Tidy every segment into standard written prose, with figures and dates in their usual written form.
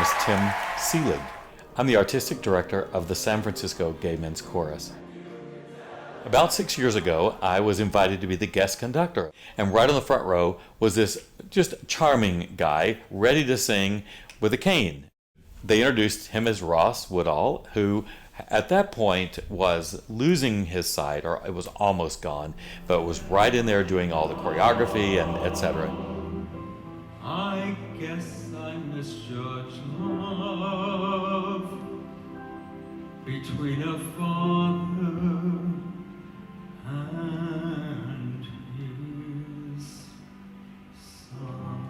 is Tim Seelig. I'm the artistic director of the San Francisco Gay Men's Chorus. About 6 years ago, I was invited to be the guest conductor, and right on the front row was this just charming guy ready to sing with a cane. They introduced him as Ross Woodhall, who at that point was losing his sight, or it was almost gone, but was right in there doing all the choreography and etc. I guess I misjudged love between a father and his son.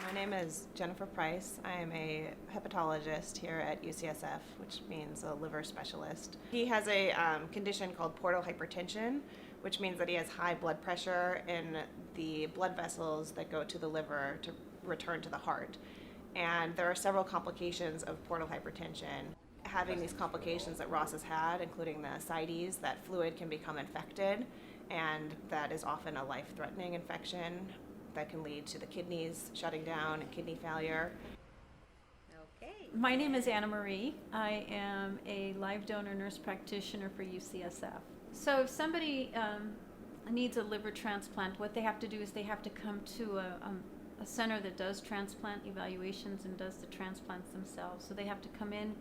My name is Jennifer Price. I am a hepatologist here at UCSF, which means a liver specialist. He has a condition called portal hypertension, which means that he has high blood pressure in the blood vessels that go to the liver to return to the heart. And there are several complications of portal hypertension. Having these complications that Ross has had, including the ascites, that fluid can become infected, and that is often a life-threatening infection that can lead to the kidneys shutting down and kidney failure. Okay. My name is Anna Marie. I am a live donor nurse practitioner for UCSF. So if somebody needs a liver transplant, what they have to do is they have to come to a center that does transplant evaluations and does the transplants themselves. So they have to come in,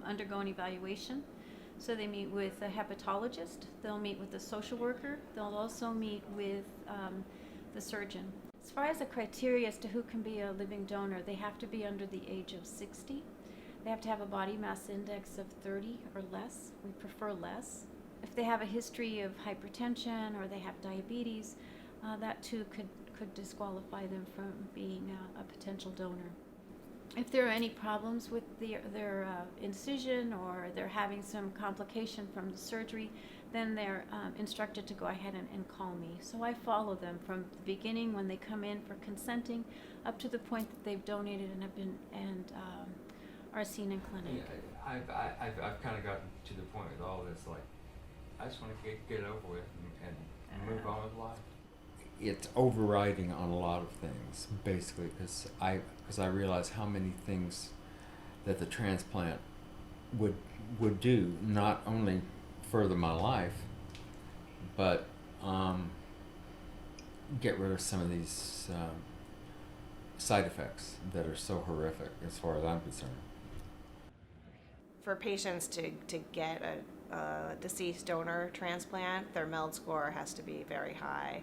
undergo an evaluation. So they meet with a hepatologist, they'll meet with a social worker, they'll also meet with the surgeon. As far as the criteria as to who can be a living donor, they have to be under the age of 60. They have to have a body mass index of 30 or less. We prefer less. If they have a history of hypertension or they have diabetes, that too could disqualify them from being a potential donor. If there are any problems with their incision or they're having some complication from the surgery, then they're instructed to go ahead and call me. So I follow them from the beginning when they come in for consenting up to the point that they've donated and have been are seen in clinic. Yeah, I've kind of gotten to the point with all this, like, I just want to get it over with and move on with life. It's overriding on a lot of things, basically, because I realize how many things that the transplant would do, not only further my life, but get rid of some of these side effects that are so horrific as far as I'm concerned. For patients to get a deceased donor transplant, their MELD score has to be very high.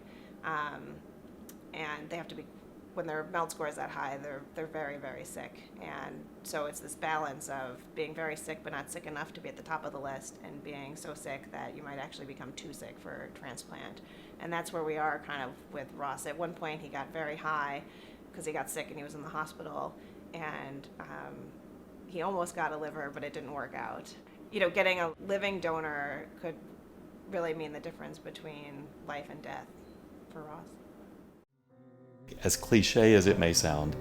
And they have to be, when their MELD score is that high, they're very, very sick. And so it's this balance of being very sick but not sick enough to be at the top of the list, and being so sick that you might actually become too sick for transplant. And that's where we are kind of with Ross. At one point he got very high because he got sick and he was in the hospital, and he almost got a liver, but it didn't work out. You know, getting a living donor could really mean the difference between life and death for Ross. As cliche as it may sound,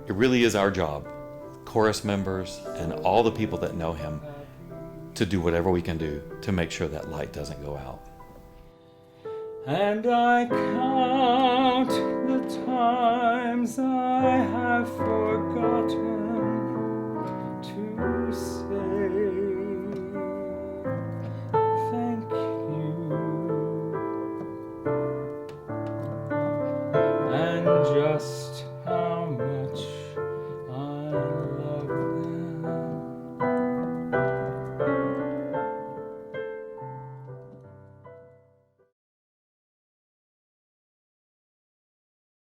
it really is our job, chorus members and all the people that know him, to do whatever we can do to make sure that light doesn't go out. And I count the times I have forgotten to say